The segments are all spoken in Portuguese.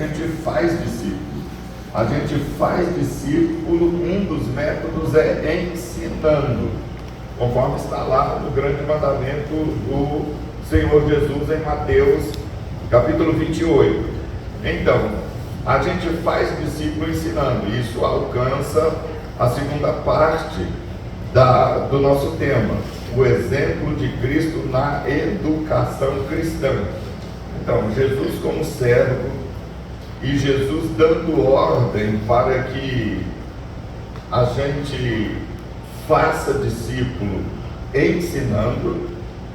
gente faz discípulo. A gente faz discípulo, um dos métodos é ensinando, conforme está lá no grande mandamento do Senhor Jesus em Mateus, capítulo 28. Então, a gente faz discípulo ensinando. Isso alcança a segunda parte do nosso tema, o exemplo de Cristo na educação cristã. Então, Jesus como servo e Jesus dando ordem para que a gente faça discípulo ensinando.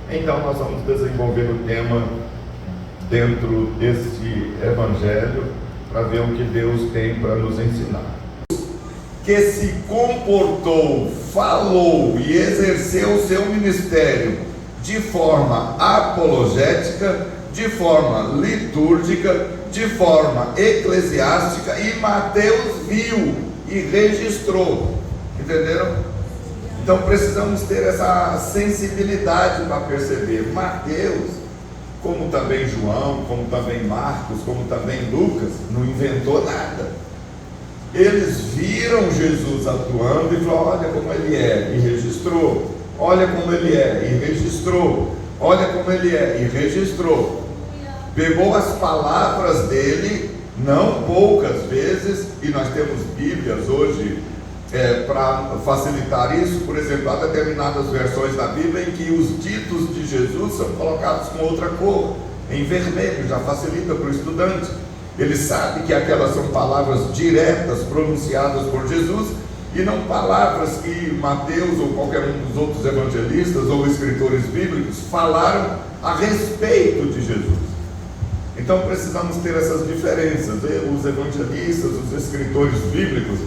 Então nós vamos desenvolver o tema dentro desse evangelho para ver o que Deus tem para nos ensinar. Que se comportou, falou e exerceu o seu ministério de forma apologética, de forma litúrgica, de forma eclesiástica, e Mateus viu e registrou. Entenderam? Então precisamos ter essa sensibilidade para perceber. Mateus, como também João, como também Marcos, como também Lucas, não inventou nada. Eles viram Jesus atuando e falaram: olha como ele é, e registrou. Olha como ele é, e registrou. Olha como ele é, e registrou. Pegou as palavras dele, não poucas vezes, e nós temos Bíblias hoje para facilitar isso. Por exemplo, há determinadas versões da Bíblia em que os ditos de Jesus são colocados com outra cor, em vermelho, já facilita para o estudante. Ele sabe que aquelas são palavras diretas pronunciadas por Jesus e não palavras que Mateus ou qualquer um dos outros evangelistas ou escritores bíblicos falaram a respeito de Jesus. Então precisamos ter essas diferenças. Os evangelistas, os escritores bíblicos,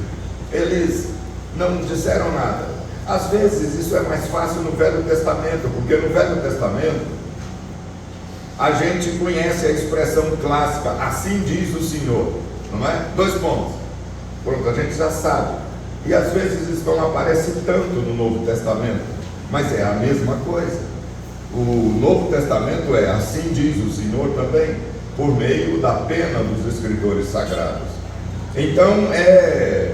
eles não disseram nada. Às vezes isso é mais fácil no Velho Testamento, porque no Velho Testamento a gente conhece a expressão clássica, assim diz o Senhor, não é? 2 pontos. Pronto, a gente já sabe. E às vezes isso não aparece tanto no Novo Testamento, mas é a mesma coisa. O Novo Testamento é assim diz o Senhor também, por meio da pena dos escritores sagrados. Então é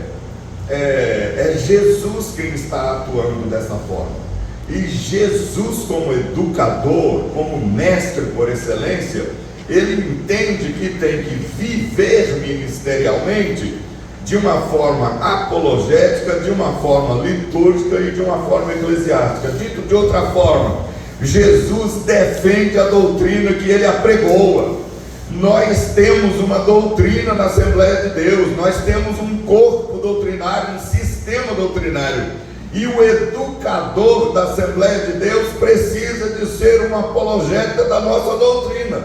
Jesus quem está atuando dessa forma. E Jesus, como educador, como mestre por excelência, ele entende que tem que viver ministerialmente de uma forma apologética, de uma forma litúrgica e de uma forma eclesiástica. Dito de outra forma, Jesus defende a doutrina que ele apregoa. Nós temos uma doutrina na Assembleia de Deus, nós temos um corpo doutrinário, um sistema doutrinário, e o educador da Assembleia de Deus precisa de ser um apologeta da nossa doutrina.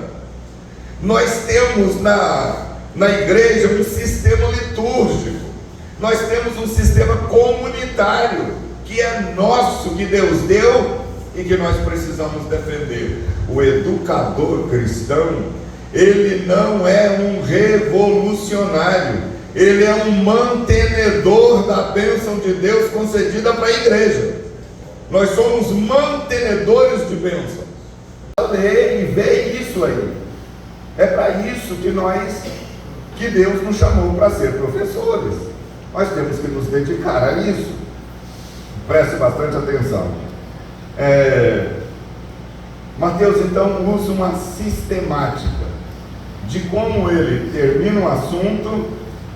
Nós temos na igreja um sistema litúrgico, nós temos um sistema comunitário, que é nosso, que Deus deu e que nós precisamos defender. O educador cristão, ele não é um revolucionário, ele é um mantenedor da bênção de Deus concedida para a igreja. Nós somos mantenedores de bênção. Ler e ver isso aí. É para isso que Deus nos chamou para ser professores. Nós temos que nos dedicar a isso. Preste bastante atenção. Mateus então usa uma sistemática de como ele termina um assunto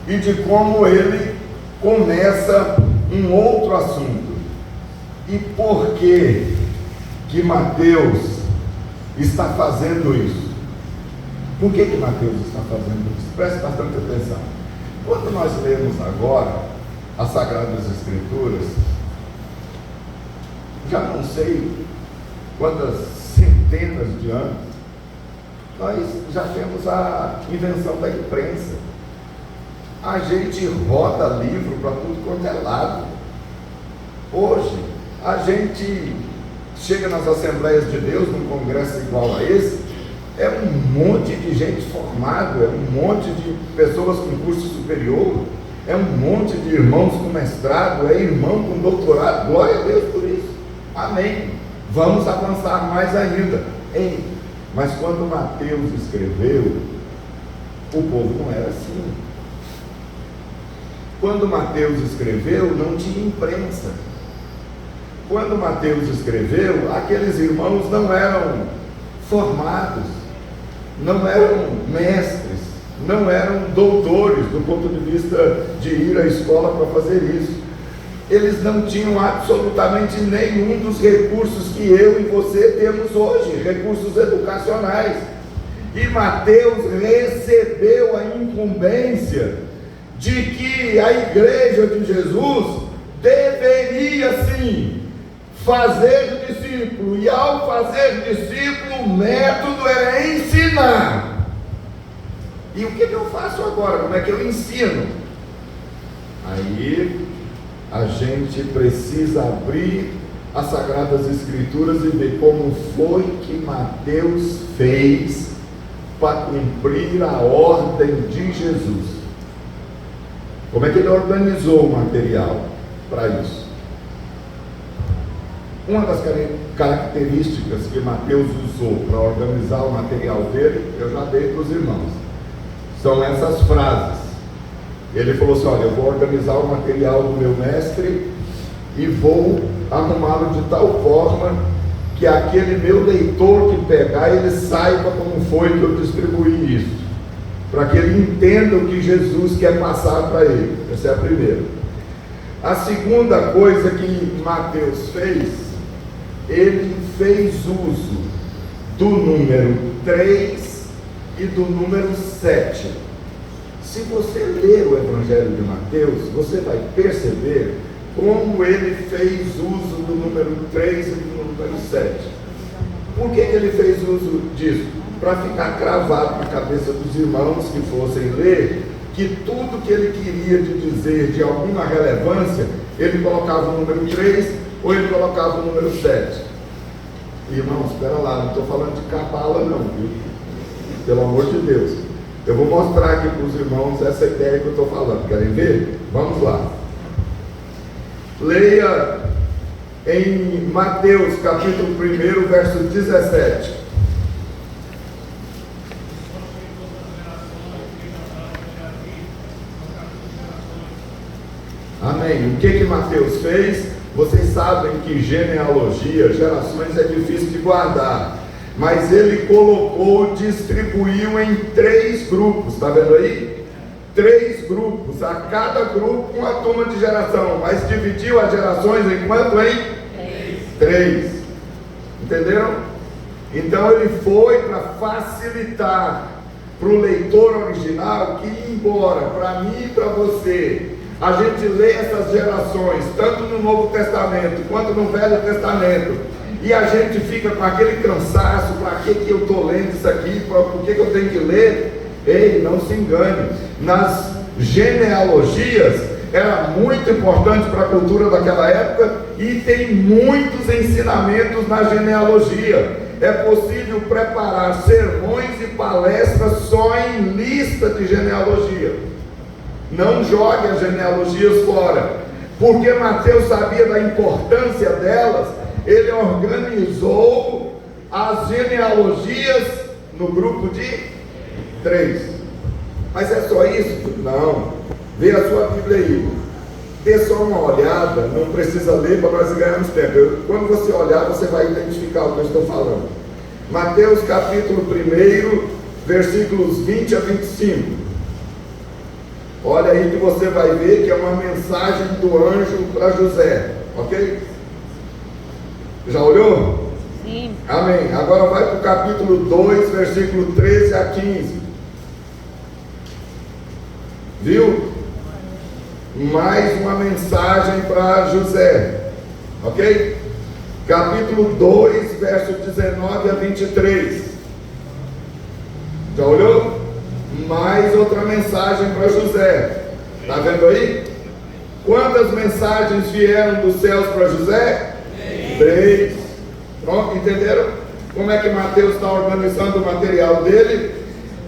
e de como ele começa um outro assunto. E por que Mateus está fazendo isso? Por que Mateus está fazendo isso? Preste bastante atenção. Quando nós lemos agora as Sagradas Escrituras, já não sei quantas centenas de anos, nós já temos a invenção da imprensa. A gente roda livro para tudo quanto é lado. Hoje, a gente chega nas Assembleias de Deus, num congresso igual a esse, é um monte de gente formada, é um monte de pessoas com curso superior, é um monte de irmãos com mestrado, é irmão com doutorado. Glória a Deus por isso. Amém. Vamos avançar mais ainda. Mas quando Mateus escreveu, O povo não era assim. Quando Mateus escreveu, não tinha imprensa. Quando Mateus escreveu, aqueles irmãos não eram formados, não eram mestres, não eram doutores do ponto de vista de ir à escola para fazer isso. Eles não tinham absolutamente nenhum dos recursos que eu e você temos hoje, recursos educacionais. E Mateus recebeu a incumbência de que a igreja de Jesus deveria sim fazer discípulo, e ao fazer discípulo, o método era ensinar. E o que eu faço agora? Como é que eu ensino? Aí a gente precisa abrir as Sagradas Escrituras e ver como foi que Mateus fez para cumprir a ordem de Jesus. Como é que ele organizou o material para isso? Uma das características que Mateus usou para organizar o material dele, eu já dei para os irmãos, são essas frases. Ele falou assim: olha, eu vou organizar o material do meu mestre e vou arrumá-lo de tal forma que aquele meu leitor que pegar, ele saiba como foi que eu distribuí isso, para que ele entenda o que Jesus quer passar para ele. Essa é a primeira. A segunda coisa que Mateus fez, ele fez uso do número 3 e do número 7. Se você ler o Evangelho de Mateus, você vai perceber como ele fez uso do número 3 e do número 7. Por que ele fez uso disso? Para ficar cravado na cabeça dos irmãos que fossem ler, que tudo que ele queria de dizer de alguma relevância, ele colocava o número 3 ou ele colocava o número 7. Irmãos, espera lá, não estou falando de cabala não, viu? Pelo amor de Deus. Eu vou mostrar aqui para os irmãos essa ideia que eu estou falando. Querem ver? Vamos lá. Leia em Mateus capítulo 1, verso 17. Amém. O que Mateus fez? Vocês sabem que genealogia, gerações é difícil de guardar, mas ele colocou, distribuiu em 3 grupos, está vendo aí? 3 grupos, a cada grupo uma turma de geração, mas dividiu as gerações em quanto, hein? 3. Entenderam? Então ele foi para facilitar para o leitor original que, embora para mim e para você a gente lê essas gerações, tanto no Novo Testamento quanto no Velho Testamento, e a gente fica com aquele cansaço: para que eu estou lendo isso aqui, por que eu tenho que ler? Ei, não se engane, nas genealogias era muito importante para a cultura daquela época, e tem muitos ensinamentos na genealogia. É possível preparar sermões e palestras só em lista de genealogia. Não jogue as genealogias fora, porque Mateus sabia da importância delas. Ele organizou as genealogias no grupo de 3. Mas é só isso? Não. Vê a sua Bíblia aí, dê só uma olhada, não precisa ler para nós ganharmos tempo. Quando você olhar, você vai identificar o que eu estou falando. Mateus capítulo 1, versículos 20 a 25. Olha aí que você vai ver que é uma mensagem do anjo para José, ok? Já olhou? Sim. Amém. Agora vai para o capítulo 2, versículo 13 a 15. Viu? Mais uma mensagem para José, ok? Capítulo 2, verso 19 a 23. Já olhou? Mais outra mensagem para José. Está vendo aí? Quantas mensagens vieram dos céus para José? 3. Pronto, entenderam? Como é que Mateus está organizando o material dele?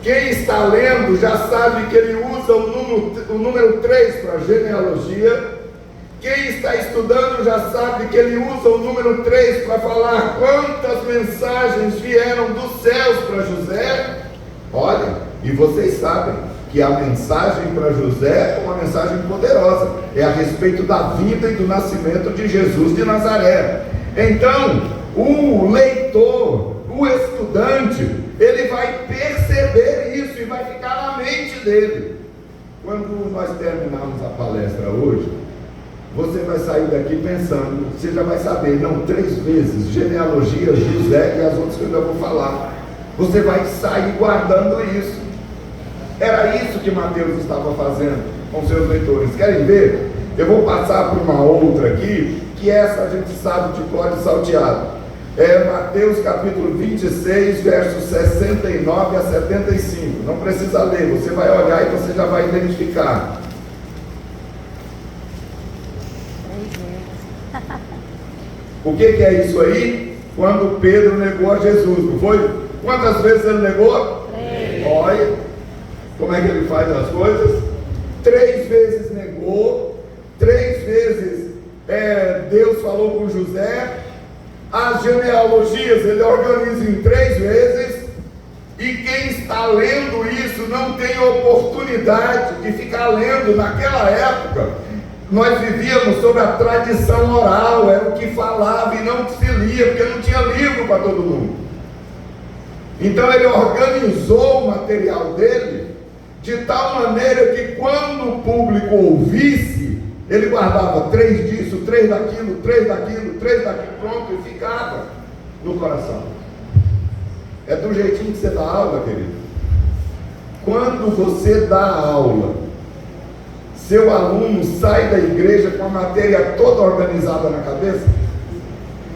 Quem está lendo já sabe que ele usa o número 3 para genealogia. Quem está estudando já sabe que ele usa o número 3 para falar quantas mensagens vieram dos céus para José. Olha, E vocês sabem que a mensagem para José é uma mensagem poderosa, é a respeito da vida e do nascimento de Jesus de Nazaré. Então, o leitor, o estudante, ele vai perceber isso e vai ficar na mente dele. Quando nós terminarmos a palestra hoje, você vai sair daqui pensando, você já vai saber, não, 3 vezes, genealogia, José e as outras que eu ainda vou falar. Você vai sair guardando isso. Era isso que Mateus estava fazendo com seus leitores. Querem ver? Eu vou passar por uma outra aqui, que essa a gente sabe de cor e salteado. É Mateus capítulo 26, versos 69 a 75. Não precisa ler, você vai olhar e você já vai identificar. O que é isso aí? Quando Pedro negou a Jesus, não foi? Quantas vezes ele negou? 3. Olha, como é que ele faz as coisas? 3 vezes negou, 3 vezes Deus falou com José. As genealogias ele organiza em 3 vezes. E quem está lendo isso não tem oportunidade de ficar lendo. Naquela época nós vivíamos sob a tradição oral, era o que falava e não se lia, porque não tinha livro para todo mundo. Então ele organizou o material dele de tal maneira que quando o público ouvisse, ele guardava 3 disso, 3 daquilo, 3 daquilo, 3 daquilo, pronto, e ficava no coração. É do jeitinho que você dá aula, querido. Quando você dá aula, seu aluno sai da igreja com a matéria toda organizada na cabeça.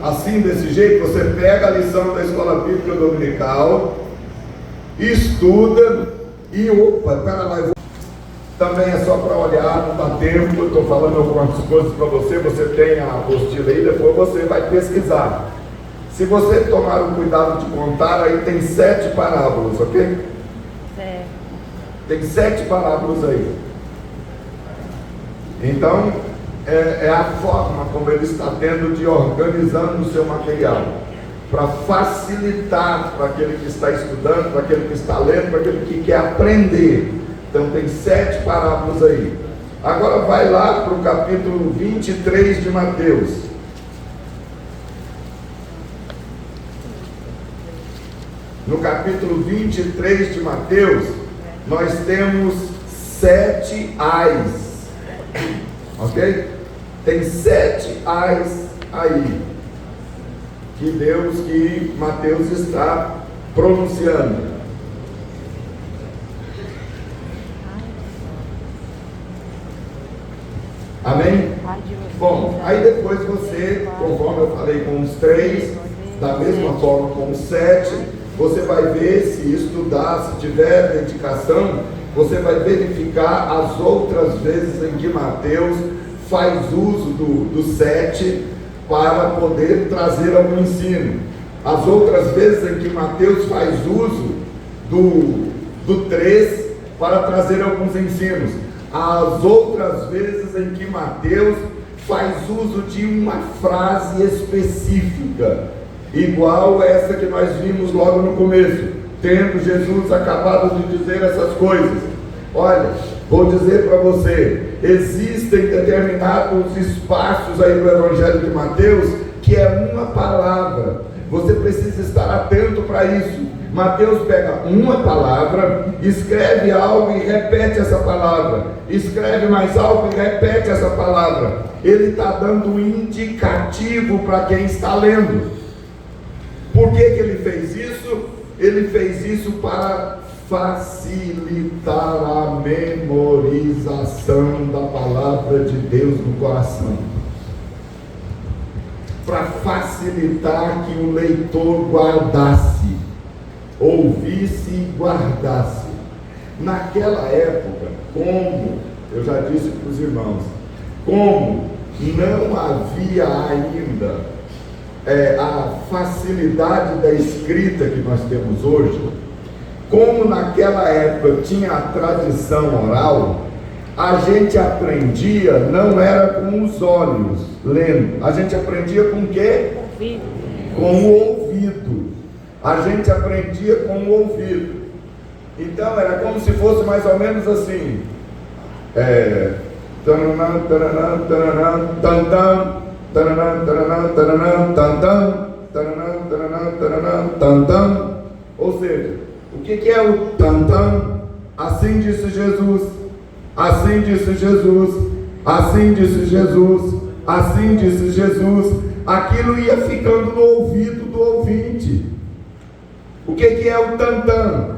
Assim, desse jeito, você pega a lição da escola bíblica dominical, estuda e opa, pera lá, eu vou... Também é só para olhar, não dá tempo, eu estou falando algumas coisas para você, você tem a apostila aí, depois você vai pesquisar. Se você tomar o cuidado de contar, aí tem 7 parábolas, ok? Certo. Tem 7 parábolas aí. Então, é a forma como ele está tendo de organizando o seu material, para facilitar para aquele que está estudando, para aquele que está lendo, para aquele que quer aprender. Então tem 7 parábolas aí. Agora vai lá para o capítulo 23 de Mateus. No capítulo 23 de Mateus, nós temos 7 ais. Ok? Tem 7 ais aí. Que Mateus está pronunciando. Amém? Bom, aí depois você, conforme eu falei com os 3, da mesma forma com os 7, você vai ver, se estudar, se tiver dedicação, você vai verificar as outras vezes em que Mateus faz uso do 7 para poder trazer algum ensino. As outras vezes em que Mateus faz uso do 3 para trazer alguns ensinos. As outras vezes em que Mateus faz uso de uma frase específica, igual essa que nós vimos logo no começo, tendo Jesus acabado de dizer essas coisas. Olha, vou dizer para você, existem determinados espaços aí no Evangelho de Mateus que é uma palavra. Você precisa estar atento para isso. Mateus pega uma palavra, escreve algo e repete essa palavra, escreve mais algo e repete essa palavra. Ele está dando um indicativo para quem está lendo. Por que ele fez isso? Ele fez isso para facilitar a memorização da palavra de Deus no coração, para facilitar que o leitor guardasse, ouvisse e guardasse. Naquela época, como eu já disse para os irmãos, como não havia ainda a facilidade da escrita que nós temos hoje, como naquela época tinha a tradição oral, a gente aprendia, não era com os olhos lendo, a gente aprendia com o quê? Com o ouvido. A gente aprendia com o ouvido. Então era como se fosse mais ou menos assim. Taranã, taranã, taranã, tantã, taranã, taranã, taranã, tantã, taranã, taranã, taranã, tantã. Ou seja, o que é o tantã? Assim disse Jesus, assim disse Jesus, assim disse Jesus, assim disse Jesus. Aquilo ia ficando no ouvido do ouvinte. O que é o tantã?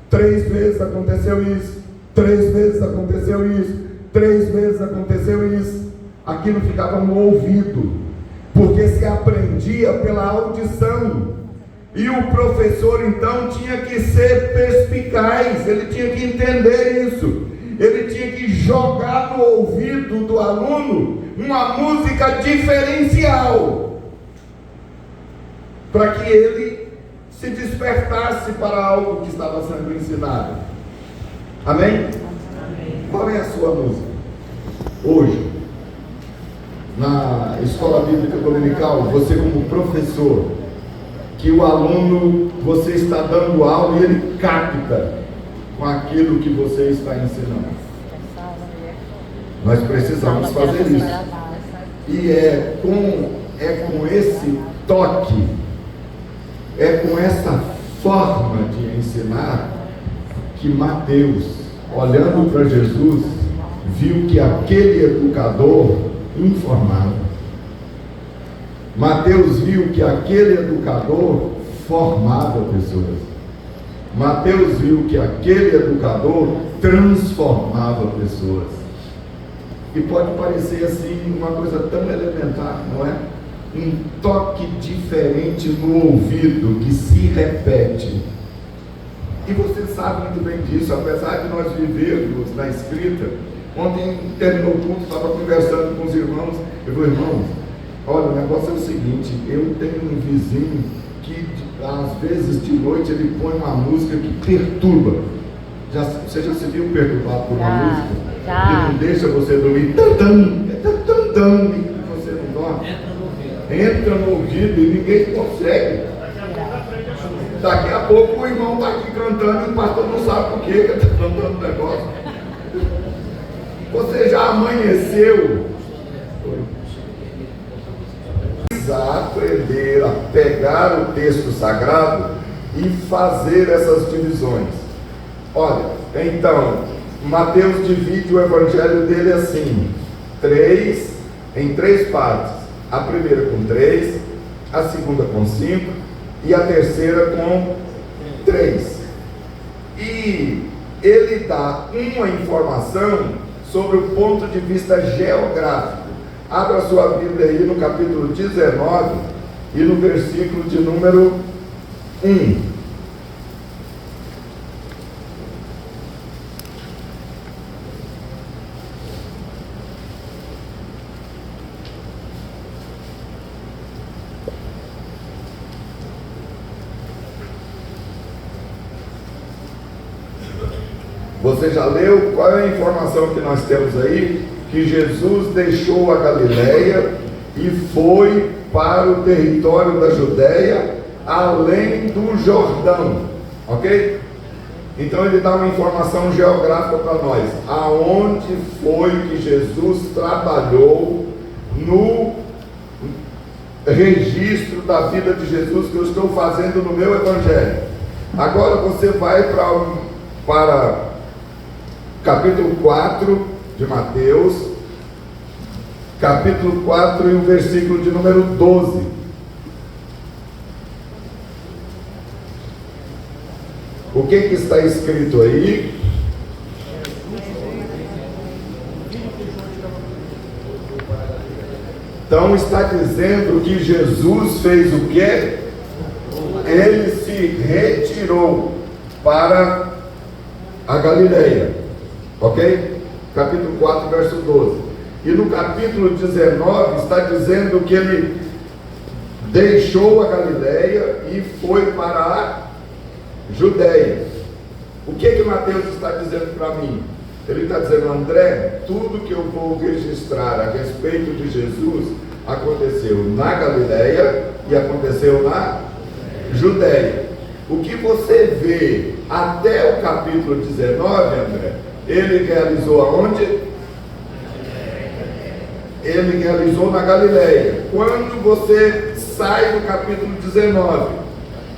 3 vezes aconteceu isso, 3 vezes aconteceu isso, 3 vezes aconteceu isso. Aquilo ficava no ouvido, porque se aprendia pela audição. E o professor então tinha que ser perspicaz, ele tinha que entender isso. Ele tinha que jogar no ouvido do aluno uma música diferencial, para que ele se despertasse para algo que estava sendo ensinado. Amém? Amém. Qual é a sua música? Hoje, na escola bíblica dominical, você como professor, que o aluno, você está dando aula e ele capta com aquilo que você está ensinando. Nós precisamos fazer isso. E é com esse toque, é com essa forma de ensinar que Mateus, olhando para Jesus, viu que aquele educador informava. Mateus viu que aquele educador formava pessoas. Mateus viu que aquele educador transformava pessoas. E pode parecer assim uma coisa tão elementar, não é? Um toque diferente no ouvido que se repete. E você sabe muito bem disso, apesar de nós vivermos na escrita. Ontem terminou o culto, estava conversando com os irmãos. Eu falei, irmãos, olha, o negócio é o seguinte, eu tenho um vizinho que às vezes de noite ele põe uma música que perturba. Você já se viu perturbado por uma música? Já. Que não deixa você dormir, e você não dorme. Entra no ouvido e ninguém consegue. Daqui a pouco o irmão está aqui cantando e o pastor não sabe por que ele está cantando o negócio. Você já amanheceu? A aprender a pegar o texto sagrado e fazer essas divisões. Olha, então, Mateus divide o evangelho dele assim, em três partes. A primeira com 3, a segunda com 5 e a terceira com 3. E ele dá uma informação sobre o ponto de vista geográfico. Abra sua Bíblia aí no capítulo 19 e no versículo de número 1. Você já leu? Qual é a informação que nós temos aí? Que Jesus deixou a Galileia e foi para o território da Judéia, além do Jordão, ok? Então ele dá uma informação geográfica para nós. Aonde foi que Jesus trabalhou no registro da vida de Jesus que eu estou fazendo no meu evangelho? Agora você vai para capítulo 4 de Mateus, capítulo 4 e o versículo de número 12. O que está escrito aí? Então está dizendo que Jesus fez o quê? Ele se retirou para a Galileia, ok? Capítulo 4, verso 12. E no capítulo 19 está dizendo que ele deixou a Galileia e foi para a Judéia. O que Mateus está dizendo para mim? Ele está dizendo, André, tudo que eu vou registrar a respeito de Jesus aconteceu na Galileia e aconteceu na Judéia. O que você vê até o capítulo 19, André, ele realizou aonde? Ele realizou na Galileia. Quando você sai do capítulo 19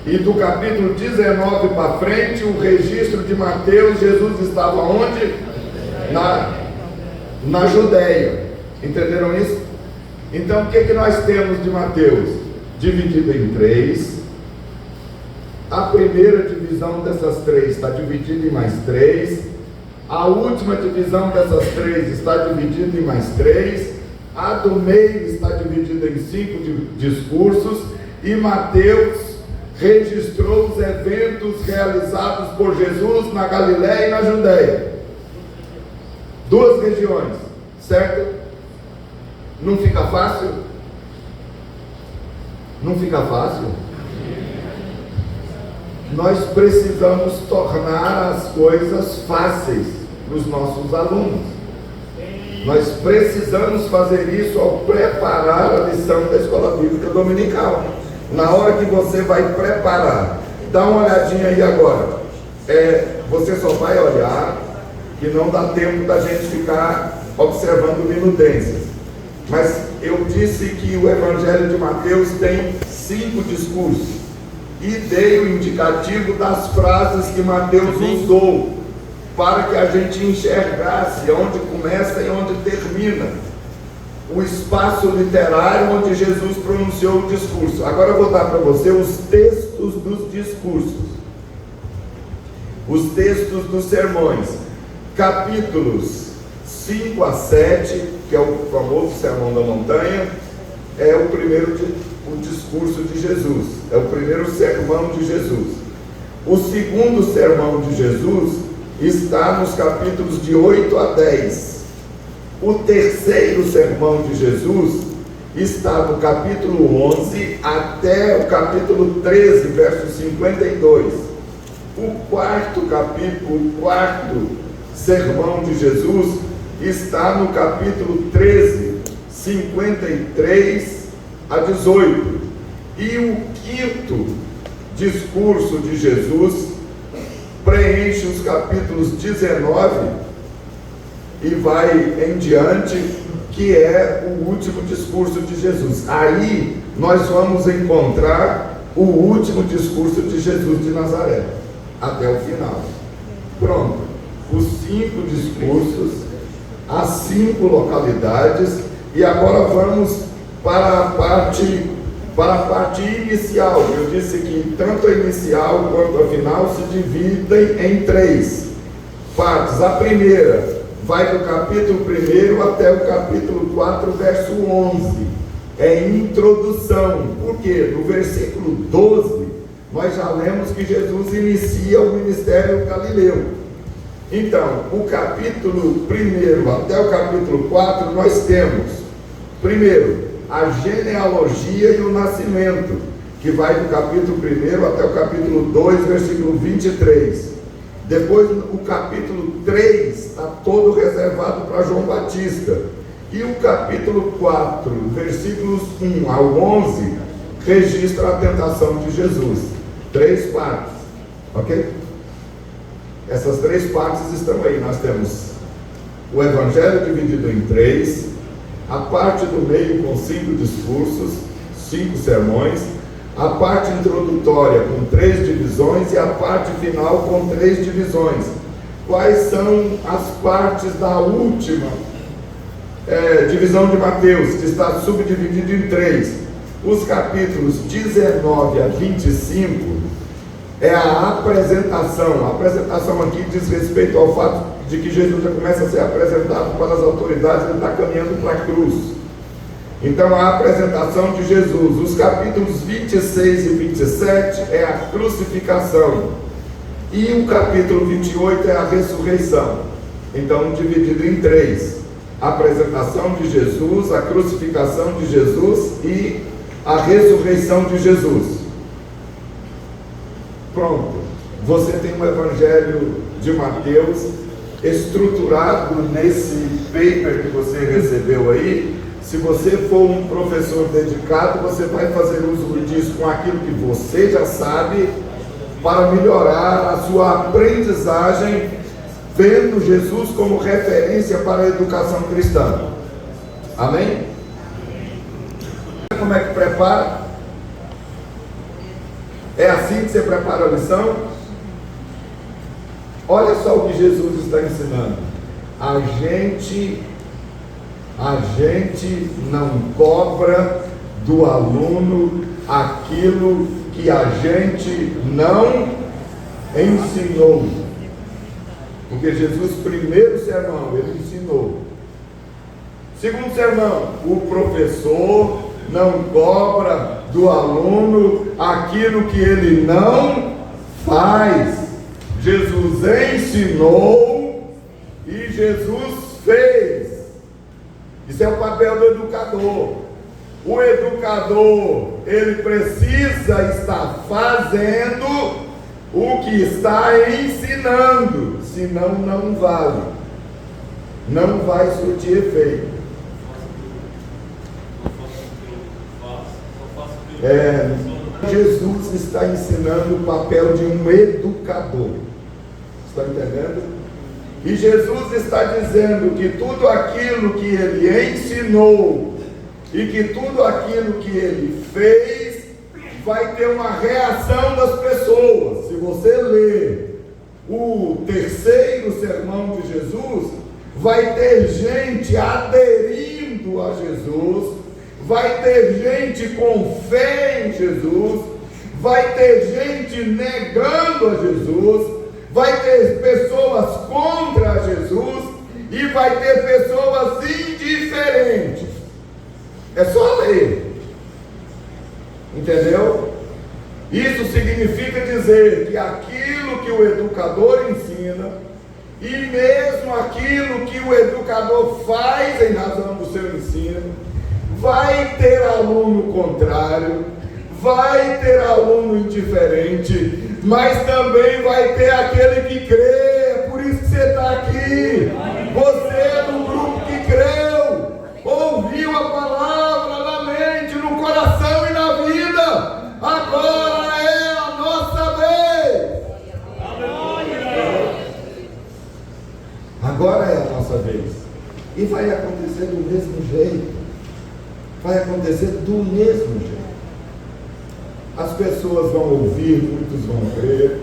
e do capítulo 19 para frente, o registro de Mateus, Jesus estava onde? Na Judéia. Entenderam isso? Então, o que nós temos de Mateus? Dividido em 3. A primeira divisão dessas 3 está dividida em mais 3. A última divisão dessas 3 está dividida em mais 3. A do meio está dividida em 5 discursos. E Mateus registrou os eventos realizados por Jesus na Galileia e na Judéia. 2 regiões, certo? Não fica fácil? Não fica fácil? Nós precisamos tornar as coisas fáceis para os nossos alunos. Nós precisamos fazer isso ao preparar a lição da Escola Bíblica Dominical. Na hora que você vai preparar, dá uma olhadinha aí agora. Você só vai olhar, que não dá tempo da gente ficar observando minudências. Mas eu disse que o Evangelho de Mateus tem 5 discursos e dei o indicativo das frases que Mateus usou para que a gente enxergasse onde começa e onde termina o espaço literário onde Jesus pronunciou o discurso. Agora eu vou dar para você os textos dos discursos, os textos dos sermões, capítulos 5 a 7, que é o famoso Sermão da Montanha, é o primeiro o discurso de Jesus, é o primeiro sermão de Jesus. O segundo sermão de Jesus está nos capítulos de 8 a 10. O terceiro sermão de Jesus está do capítulo 11 até o capítulo 13, verso 52. O quarto sermão de Jesus está no capítulo 13, 53 a 18. E o quinto discurso de Jesus preenche os capítulos 19 e vai em diante, que é o último discurso de Jesus. Aí nós vamos encontrar o último discurso de Jesus de Nazaré, até o final. Pronto, os 5 discursos, as 5 localidades, e agora vamos para a parte inicial. Eu disse que tanto a inicial quanto a final se dividem em 3 partes. A primeira vai do capítulo 1 até o capítulo 4, verso 11. É introdução. Por quê? No versículo 12, nós já lemos que Jesus inicia o ministério galileu. Então, o capítulo 1 até o capítulo 4, nós temos, primeiro, a genealogia e o nascimento, que vai do capítulo 1 até o capítulo 2, versículo 23. Depois, o capítulo 3 está todo reservado para João Batista. E o capítulo 4, versículos 1 ao 11, registra a tentação de Jesus. 3 partes, ok? Essas 3 partes estão aí. Nós temos o Evangelho dividido em 3, a parte do meio com 5 discursos, 5 sermões, a parte introdutória com 3 divisões e a parte final com 3 divisões. Quais são as partes da última divisão de Mateus, que está subdividido em 3? Os capítulos 19 a 25 é a apresentação. A apresentação aqui diz respeito ao fato de que Jesus já começa a ser apresentado para as autoridades, ele está caminhando para a cruz. Então, a apresentação de Jesus. Os capítulos 26 e 27 é a crucificação. E o capítulo 28 é a ressurreição. Então, dividido em 3. A apresentação de Jesus, a crucificação de Jesus e a ressurreição de Jesus. Pronto. Você tem um Evangelho de Mateus estruturado nesse paper que você recebeu aí. Se você for um professor dedicado, você vai fazer uso disso com aquilo que você já sabe para melhorar a sua aprendizagem, vendo Jesus como referência para a educação cristã. Amém? Como é que prepara? É assim que você prepara a lição? Olha só o que Jesus está ensinando. A gente não cobra do aluno aquilo que a gente não ensinou. Porque Jesus, primeiro sermão, ele ensinou. Segundo sermão, o professor não cobra do aluno aquilo que ele não faz. Jesus ensinou e Jesus fez. Isso é o papel do educador. O educador, ele precisa estar fazendo o que está ensinando, senão não vale, não vai surtir efeito. Jesus está ensinando o papel de um educador. Está entendendo? E Jesus está dizendo que tudo aquilo que ele ensinou e que tudo aquilo que ele fez vai ter uma reação das pessoas. Se você ler o terceiro sermão de Jesus, vai ter gente aderindo a Jesus, vai ter gente com fé em Jesus, vai ter gente negando a Jesus, vai ter pessoas contra Jesus e vai ter pessoas indiferentes. É só ler. Entendeu? Isso significa dizer que aquilo que o educador ensina e mesmo aquilo que o educador faz em razão do seu ensino, vai ter aluno contrário, vai ter aluno indiferente, mas também vai ter aquele que crê. É por isso que você está aqui. Você é do grupo que creu, ouviu a palavra na mente, no coração e na vida. Agora é a nossa vez. Agora é a nossa vez. E vai acontecer do mesmo jeito. Vai acontecer do mesmo jeito. As pessoas vão ouvir, muitos vão crer,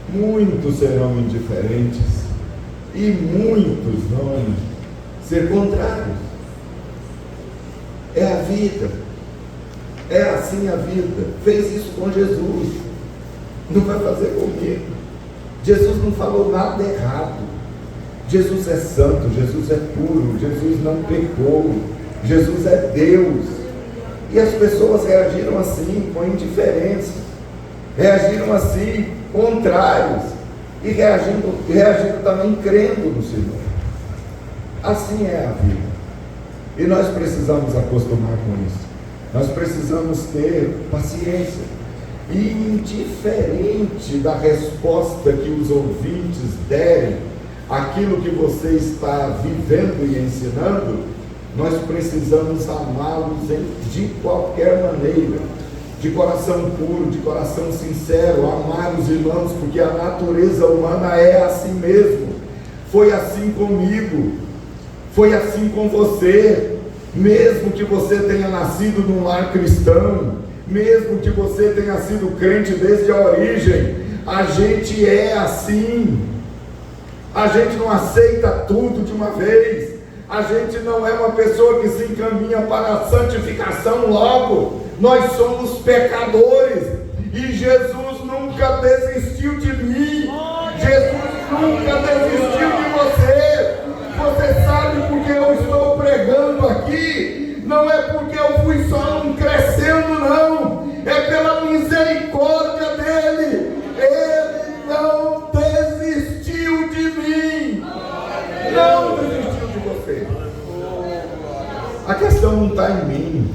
muitos serão indiferentes e muitos vão ser contrários. É a vida. É assim a vida. Fez isso com Jesus. Não vai fazer comigo. Jesus não falou nada errado. Jesus é santo, Jesus é puro, Jesus não pecou. Jesus é Deus. E as pessoas reagiram assim, com indiferença. Reagiram assim, contrários. E reagiram também crendo no Senhor. Assim é a vida. E nós precisamos acostumar com isso. Nós precisamos ter paciência. E indiferente da resposta que os ouvintes derem àquilo que você está vivendo e ensinando, nós precisamos amá-los de qualquer maneira, de coração puro, de coração sincero, amar os irmãos, porque a natureza humana é assim mesmo. Foi assim comigo, foi assim com você. Mesmo que você tenha nascido num lar cristão, mesmo que você tenha sido crente desde a origem, a gente é assim. A gente não aceita tudo de uma vez. A gente não é uma pessoa que se encaminha para a santificação logo. Nós somos pecadores. E Jesus nunca desistiu de mim. Jesus nunca desistiu de você. Você sabe porque eu estou pregando aqui? Não é porque eu fui só crescendo, não. É pela misericórdia dele. Ele não desistiu de mim. Não desistiu de você. A questão não está em mim.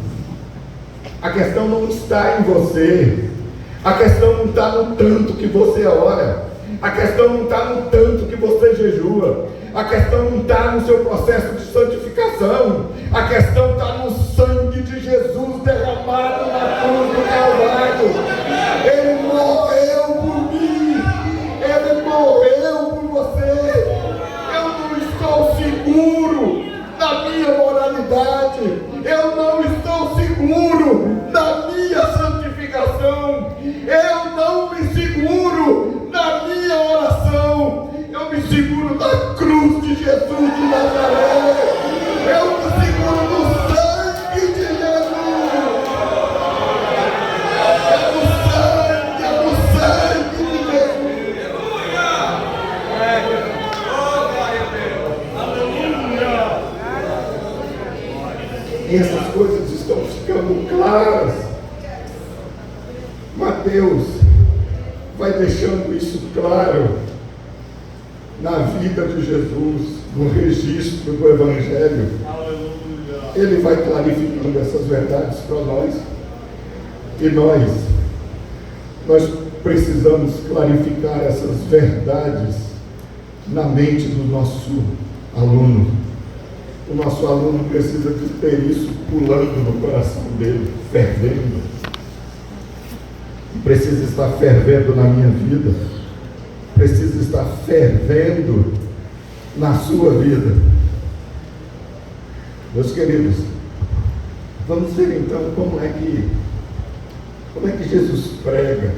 A questão não está em você. A questão não está no tanto que você ora. A questão não está no tanto que você jejua. A questão não está no seu processo de santificação. A questão está no sangue de Jesus derramado na cruz do Calvário. Ele morreu por seguro na minha moralidade, eu não estou seguro na minha santificação, eu não me seguro na minha oração, eu me seguro na cruz de Jesus de Nazaré, eu me seguro no sangue de Jesus, é no sangue de Jesus. E essas coisas estão ficando claras. Mateus vai deixando isso claro na vida de Jesus, no registro do Evangelho. Ele vai clarificando essas verdades para nós. E nós precisamos clarificar essas verdades na mente do nosso aluno. O nosso aluno precisa de ter isso pulando no coração dele, fervendo. Precisa estar fervendo na minha vida. Precisa estar fervendo na sua vida. Meus queridos, vamos ver então como é que Jesus prega.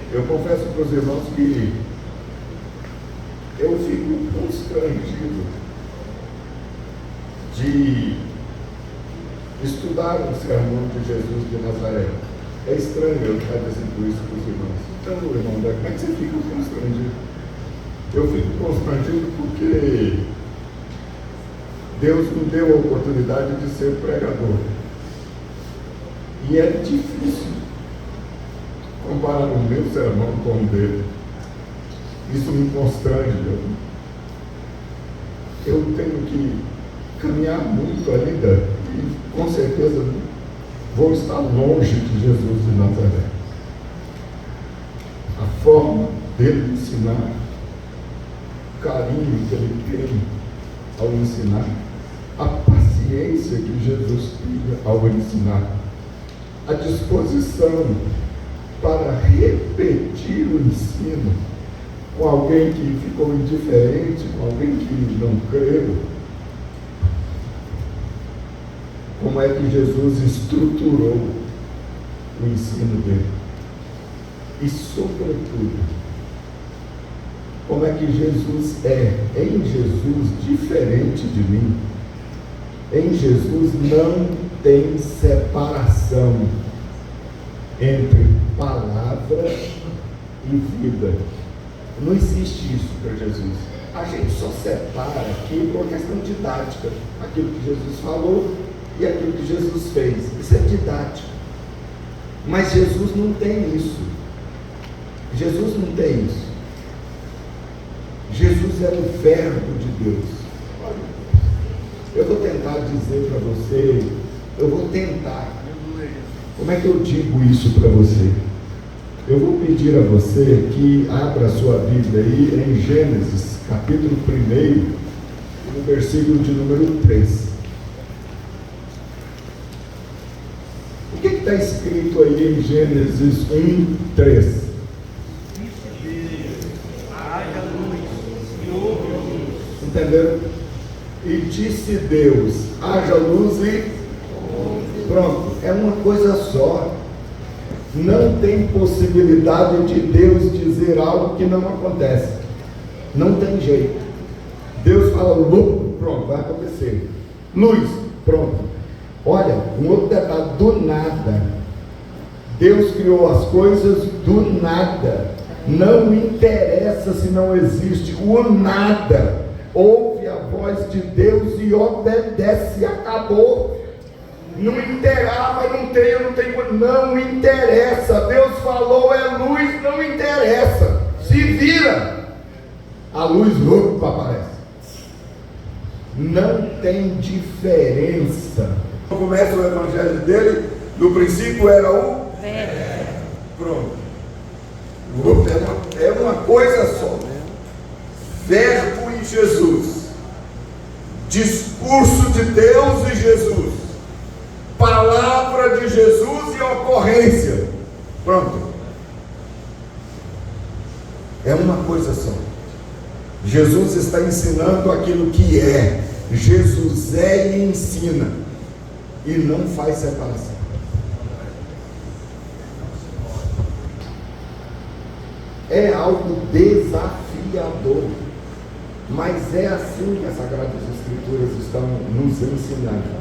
Eu confesso para os irmãos que eu fico constrangido de estudar o sermão de Jesus de Nazaré. É estranho eu estar dizendo isso para os irmãos. Então, irmão, como é que você fica constrangido? Eu fico constrangido porque Deus me deu a oportunidade de ser pregador. E é difícil comparar o meu sermão com o dele. Isso me constrange. Eu tenho que caminhar muito ainda e com certeza vou estar longe de Jesus de Nazaré. A forma dele ensinar, o carinho que ele tem ao ensinar, a paciência que Jesus tinha ao ensinar, a disposição para repetir o ensino com alguém que ficou indiferente, com alguém que não creu. Como é que Jesus estruturou o ensino dele? E, sobretudo, como é que Jesus é, em Jesus, diferente de mim? Em Jesus não tem separação entre palavra e vida. Não existe isso para Jesus. A gente só separa aqui por uma questão didática, aquilo que Jesus falou e aquilo que Jesus fez. Isso é didático. Mas Jesus não tem isso. Jesus não tem isso. Jesus é o Verbo de Deus. Eu vou tentar dizer para você, como é que eu digo isso para você? Eu vou pedir a você que abra a sua Bíblia aí em Gênesis, capítulo 1, no versículo de número 3. O que está escrito aí em Gênesis 1, 3? Entenderam? E disse Deus, haja luz e pronto, é uma coisa só. Não tem possibilidade de Deus dizer algo que não acontece. Não tem jeito. Deus fala luz, pronto, vai acontecer. Luz, pronto. Olha, um outro detalhe, do nada. Deus criou as coisas do nada. Não interessa se não existe o nada. Ouve a voz de Deus e obedece, acabou. Não interessa, mas não tem, eu não tenho, não interessa. Deus falou, é luz, não interessa. Se vira, a luz aparece. Não tem diferença. Começa o evangelho dele, no princípio era o Verbo. Pronto. É uma coisa só. Verbo em Jesus. Discurso de Deus e Jesus. Palavra de Jesus e ocorrência. Pronto. É uma coisa só. Jesus está ensinando aquilo que é. Jesus é e ensina, e não faz separação. É algo desafiador, mas é assim que as Sagradas Escrituras estão nos ensinando.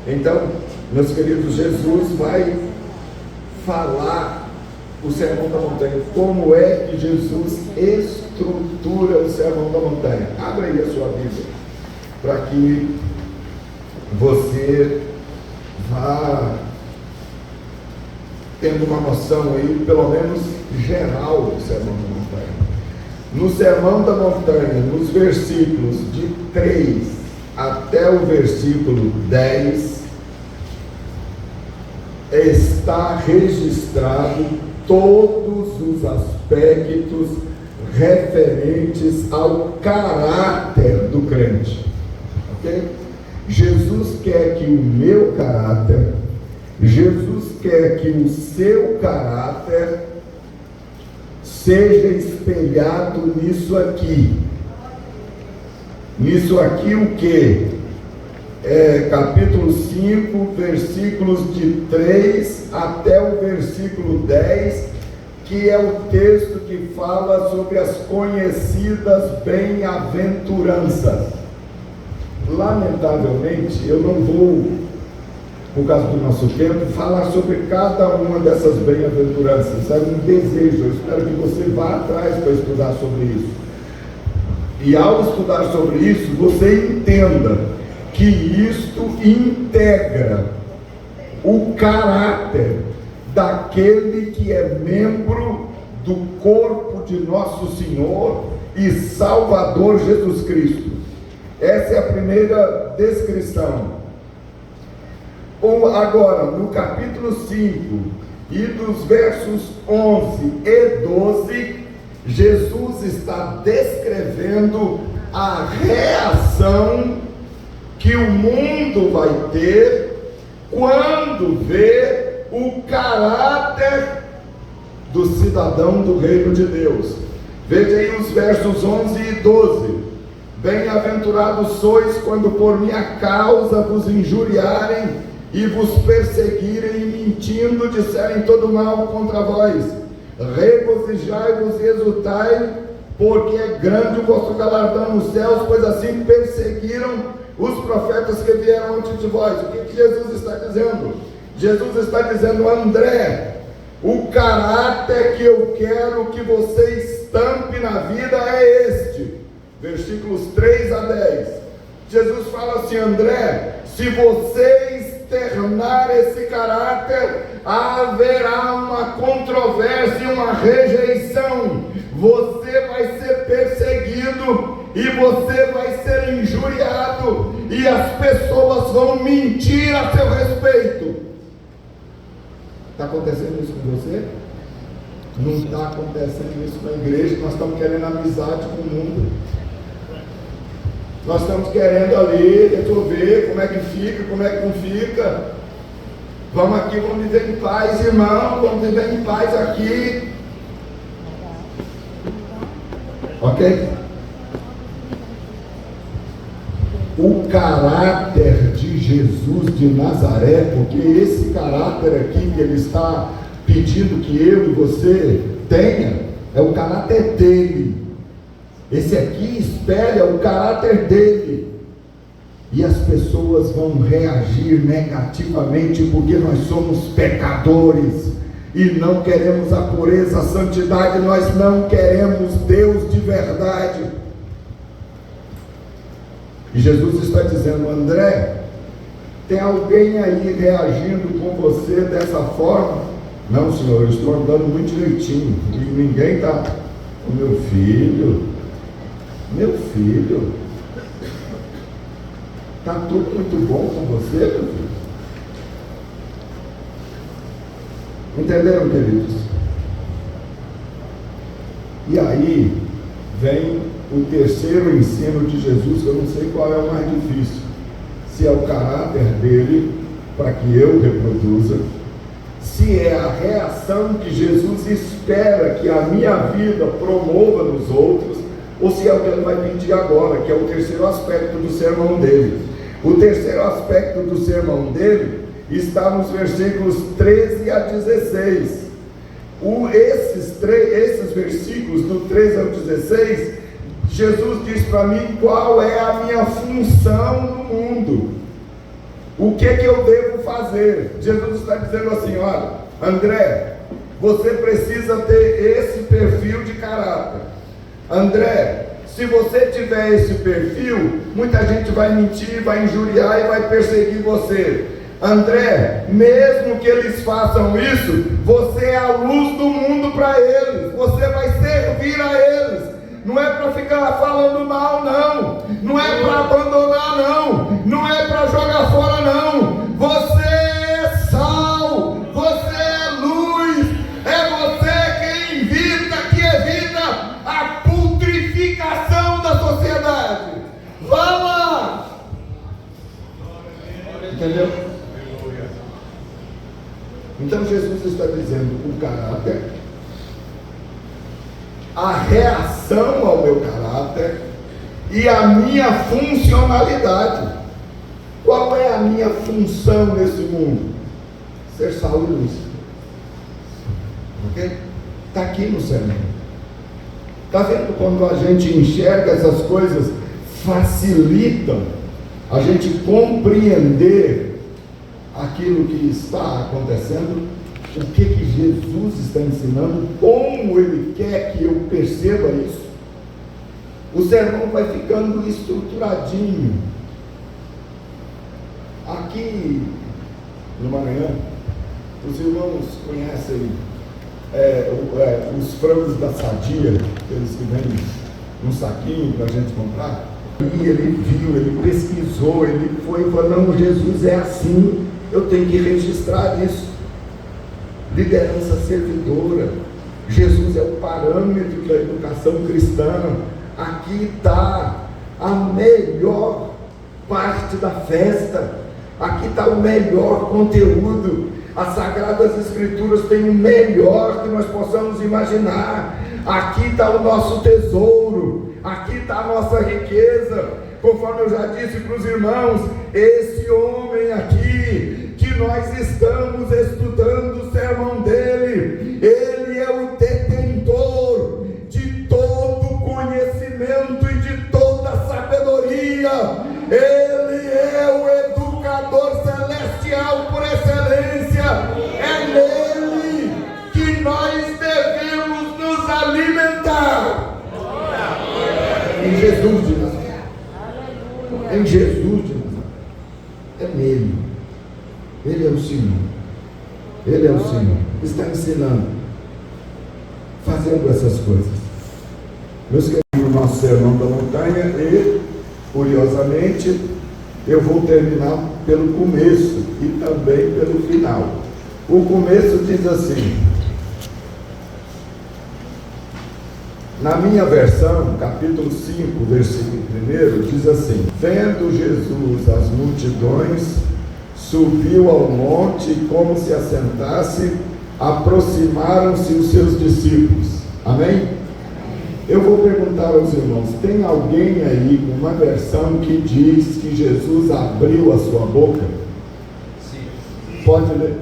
Então, meus queridos, Jesus vai falar o Sermão da Montanha. Como é que Jesus estrutura o Sermão da Montanha? Abra aí a sua Bíblia, para que você vá tendo uma noção aí, pelo menos geral, do Sermão da Montanha. No Sermão da Montanha, nos versículos de 3 até o versículo 10, está registrado todos os aspectos referentes ao caráter do crente. Ok? Jesus quer que o meu caráter, Jesus quer que o seu caráter seja espelhado nisso aqui. Nisso aqui o que? Capítulo 5, versículos de 3 até o versículo 10, que é o texto que fala sobre as conhecidas bem-aventuranças. Lamentavelmente, eu não vou, por causa do nosso tempo, falar sobre cada uma dessas bem-aventuranças. É um desejo, eu espero que você vá atrás para estudar sobre isso. E ao estudar sobre isso, você entenda que isto integra o caráter daquele que é membro do corpo de nosso Senhor e Salvador Jesus Cristo. Essa é a primeira descrição. Agora, no capítulo 5 e dos versos 11 e 12, Jesus está descrevendo a reação que o mundo vai ter quando vê o caráter do cidadão do reino de Deus. Veja aí os versos 11 e 12. Bem-aventurados sois quando por minha causa vos injuriarem e vos perseguirem e mentindo disserem todo mal contra vós. Regozijai-vos e exultai, porque é grande o vosso galardão nos céus, pois assim perseguiram os profetas que vieram antes de vós. O que Jesus está dizendo? Jesus está dizendo: André, o caráter que eu quero que você estampe na vida é este. Versículos 3 a 10. Jesus fala assim: André, se você externar esse caráter, haverá uma controvérsia, uma rejeição. Você vai ser perseguido e você vai ser injuriado, e as pessoas vão mentir a seu respeito. Está acontecendo isso com você? Não está acontecendo isso na igreja. Nós estamos querendo amizade com o mundo. Nós estamos querendo ali resolver como é que fica, como é que não fica. Vamos aqui, vamos viver em paz, irmão. Vamos viver em paz aqui. Ok? O caráter de Jesus de Nazaré, porque esse caráter aqui que ele está pedindo que eu e você tenha, é o caráter dele. Esse aqui espelha o caráter dele. E as pessoas vão reagir negativamente, porque nós somos pecadores e não queremos a pureza, a santidade. Nós não queremos Deus de verdade. E Jesus está dizendo: André, tem alguém aí reagindo com você dessa forma? Não, senhor, eu estou andando muito direitinho e ninguém está. Meu filho, está tudo muito bom com você, meu filho? Entenderam, queridos? E aí vem o terceiro ensino de Jesus, que eu não sei qual é o mais difícil. Se é o caráter dele, para que eu reproduza, se é a reação que Jesus espera que a minha vida promova nos outros, ou se é o que ele vai pedir agora, que é o terceiro aspecto do sermão dele. O terceiro aspecto do sermão dele está nos versículos 13 a 16. Esses versículos, do 13 ao 16, Jesus diz para mim qual é a minha função no mundo. O que eu devo fazer? Jesus está dizendo assim: olha, André, você precisa ter esse perfil de caráter. André, se você tiver esse perfil, muita gente vai mentir, vai injuriar e vai perseguir você. André, mesmo que eles façam isso, você é a luz do mundo para eles, você vai servir a eles. Não é para ficar falando mal, não. Não é para abandonar, não. Não é para jogar fora, não. Você é sal, você é luz, é você que evita a putrificação da sociedade. Vá lá! Entendeu? Então Jesus está dizendo o caráter, a reação ao meu caráter e a minha funcionalidade. Qual é a minha função nesse mundo? Ser sal e luz. Ok? Está aqui no sermão. Está vendo quando a gente enxerga essas coisas, facilitam a gente compreender aquilo que está acontecendo, o que Jesus está ensinando, como Ele quer que eu perceba isso. O sermão vai ficando estruturadinho. Aqui no Maranhão, os irmãos conhecem os frangos da Sadia, aqueles que vêm num saquinho para a gente comprar. E ele viu, ele pesquisou, ele foi e falou: não, Jesus é assim, eu tenho que registrar isso. Liderança servidora, Jesus é o parâmetro da educação cristã. Aqui está a melhor parte da festa, aqui está o melhor conteúdo. As Sagradas Escrituras têm o melhor que nós possamos imaginar. Aqui está o nosso tesouro, aqui está a nossa riqueza. Conforme eu já disse para os irmãos, esse homem aqui, que nós estamos estudando o sermão dele, ele é o detentor de todo conhecimento e de toda sabedoria. Ele é o educador celestial por excelência. É nele que nós devemos nos alimentar. Em Jesus de Nazaré. Em Jesus de Nazaré. É nele. Ele é o Senhor. Ele é o Senhor. Está ensinando, fazendo essas coisas. Meus queridos, o nosso sermão da montanha, e curiosamente eu vou terminar pelo começo e também pelo final. O começo diz assim, na minha versão, capítulo 5, versículo 1, diz assim: vendo Jesus as multidões, subiu ao monte e, como se assentasse, aproximaram-se os seus discípulos. Amém? Eu vou perguntar aos irmãos, tem alguém aí com uma versão que diz que Jesus abriu a sua boca? Sim. Pode ler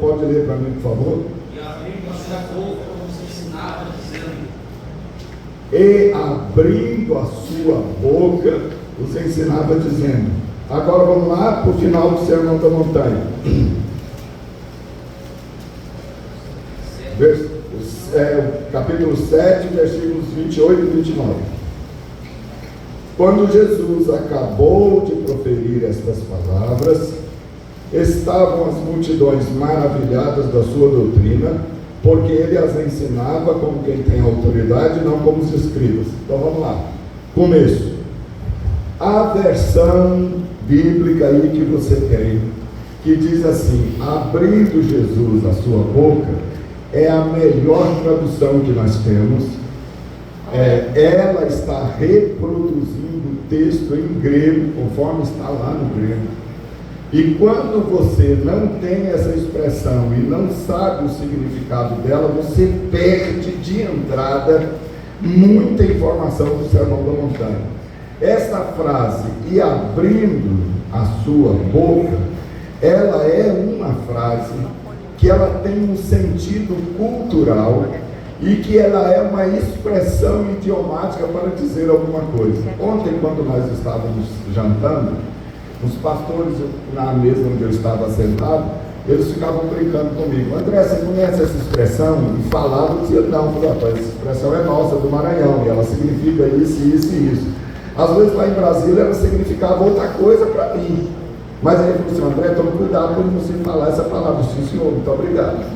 para mim, por favor? E abrindo a sua boca, como se ensinava, dizendo. E abrindo a sua boca, os ensinava dizendo. Agora vamos lá para o final do Sermão da Montanha. Capítulo 7, versículos 28 e 29. Quando Jesus acabou de proferir estas palavras, estavam as multidões maravilhadas da sua doutrina, porque ele as ensinava como quem tem autoridade, não como os escribas. Então vamos lá. Começo. A versão bíblica aí que você tem, que diz assim: abrindo Jesus a sua boca, é a melhor tradução que nós temos. Ela está reproduzindo o texto em grego, conforme está lá no grego. E quando você não tem essa expressão e não sabe o significado dela, você perde de entrada muita informação do Sermão da Montanha. Essa frase, e abrindo a sua boca, ela é uma frase que ela tem um sentido cultural e que ela é uma expressão idiomática para dizer alguma coisa. Ontem, quando nós estávamos jantando, os pastores na mesa onde eu estava sentado, eles ficavam brincando comigo: André, você conhece essa expressão? E falavam, eu dizia, não, rapaz, essa expressão é nossa, do Maranhão, e ela significa isso, isso e isso. Às vezes lá em Brasília ela significava outra coisa para mim. Mas aí ele falou assim: André, tome cuidado quando você falar essa palavra. Sim, senhor, muito obrigado.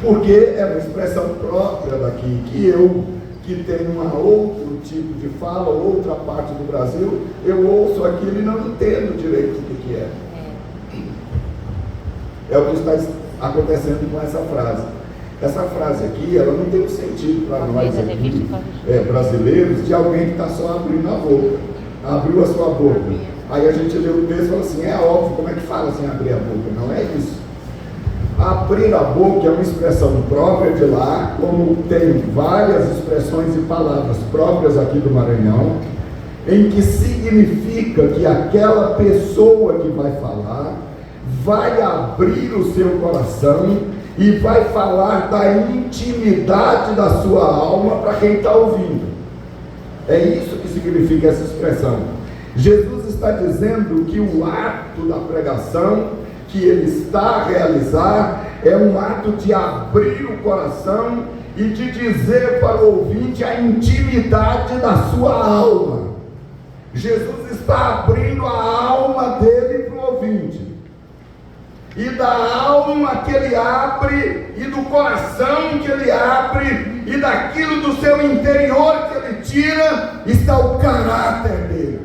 Porque é uma expressão própria daqui, que eu, que tenho um outro tipo de fala, outra parte do Brasil, eu ouço aquilo e não entendo direito o que é. É o que está acontecendo com essa frase. Essa frase aqui, ela não tem um sentido para nós aqui, brasileiros, de alguém que está só abrindo a boca. Abriu a sua boca. Aí a gente lê o texto e fala assim: é óbvio, como é que fala assim, abrir a boca? Não é isso. Abrir a boca é uma expressão própria de lá, como tem várias expressões e palavras próprias aqui do Maranhão, em que significa que aquela pessoa que vai falar vai abrir o seu coração e vai falar da intimidade da sua alma para quem está ouvindo. É isso que significa essa expressão. Jesus está dizendo que o ato da pregação que ele está a realizar é um ato de abrir o coração e de dizer para o ouvinte a intimidade da sua alma. Jesus está abrindo a alma dele para o ouvinte. E da alma que ele abre, e do coração que ele abre, e daquilo do seu interior que ele tira, está o caráter dele.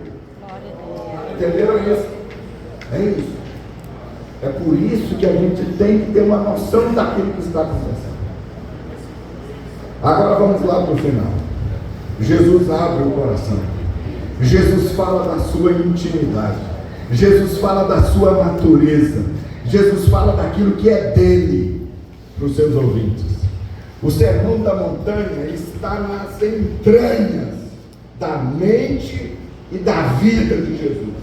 Entenderam isso? É isso. É por isso que a gente tem que ter uma noção daquilo que está acontecendo. Agora vamos lá para o final. Jesus abre o coração. Jesus fala da sua intimidade. Jesus fala da sua natureza. Jesus fala daquilo que é dele para os seus ouvintes. O Sermão da Montanha está nas entranhas da mente e da vida de Jesus.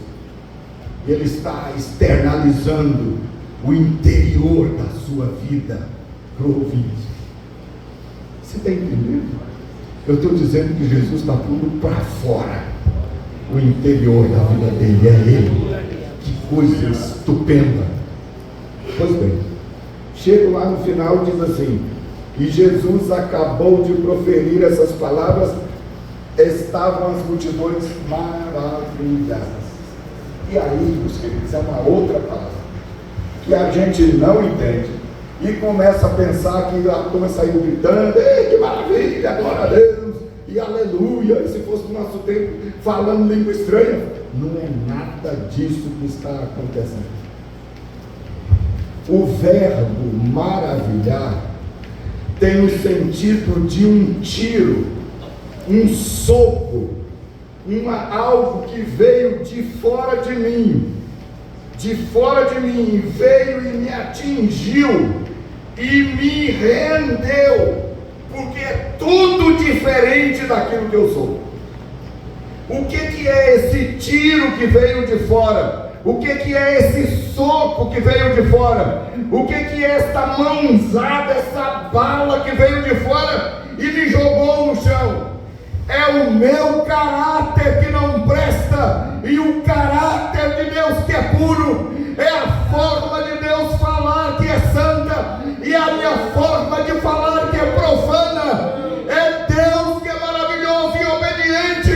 Ele está externalizando o interior da sua vida para o ouvinte. Você está entendendo? Eu estou dizendo que Jesus está tudo para fora. O interior da vida dele é ele. Que coisa estupenda. Pois bem, chego lá no final e diz assim: e Jesus acabou de proferir essas palavras, estavam as multidões maravilhadas. E aí, meus queridos, é uma outra palavra que a gente não entende e começa a pensar que a turma saiu gritando: ei, que maravilha, glória a Deus, e aleluia, e se fosse no nosso tempo falando língua estranha. Não é nada disso que está acontecendo. O verbo maravilhar tem o sentido de um tiro, um soco, algo que veio de fora de mim, veio e me atingiu e me rendeu, porque é tudo diferente daquilo que eu sou. O que é esse tiro que veio de fora? O que é esse soco que veio de fora? O que é esta mãozada, essa bala que veio de fora e me jogou no chão? É o meu caráter que não presta, e o caráter de Deus que é puro, é a forma de Deus falar que é santa, e a minha forma de falar que é profana. É Deus que é maravilhoso e obediente,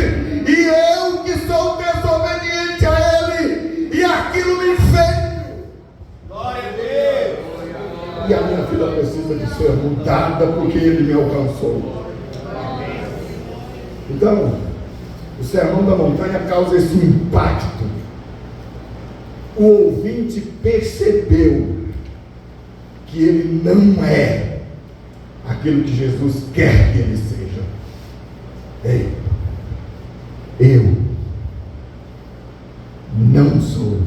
e eu que sou desobediente a Ele, e aquilo me fez. Glória a Deus. E a minha vida precisa de ser mudada, porque Ele me alcançou. Então, o Sermão da Montanha causa esse impacto. O ouvinte percebeu que ele não é aquilo que Jesus quer que ele seja. Ei, eu não sou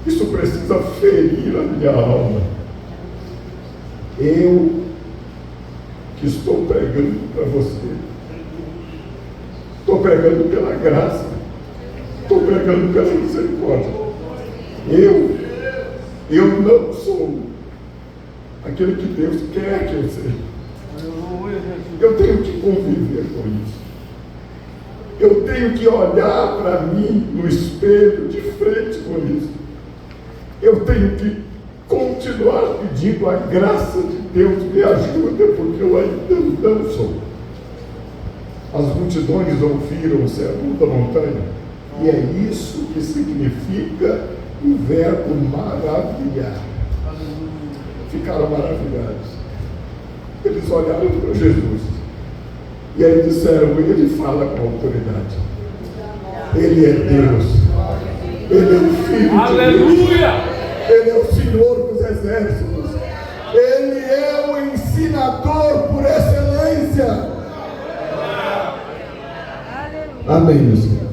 Isso precisa ferir a minha alma. Eu que estou pregando para você, estou pregando pela graça, estou pregando pela misericórdia. Eu não sou aquele que Deus quer que eu seja. Eu tenho que conviver com isso. Eu tenho que olhar para mim no espelho de frente com isso. Eu tenho que continuar pedindo a graça de Deus me ajuda, porque eu ainda não sou. As multidões ouviram o sermão da montanha, e é isso que significa o verbo maravilhar. Ficaram maravilhados. Eles olharam para Jesus e aí disseram: ele fala com autoridade, ele é Deus, ele é o Filho de Deus, ele é o Senhor dos exércitos, ele é o ensinador por excelência. Amém, meu Senhor.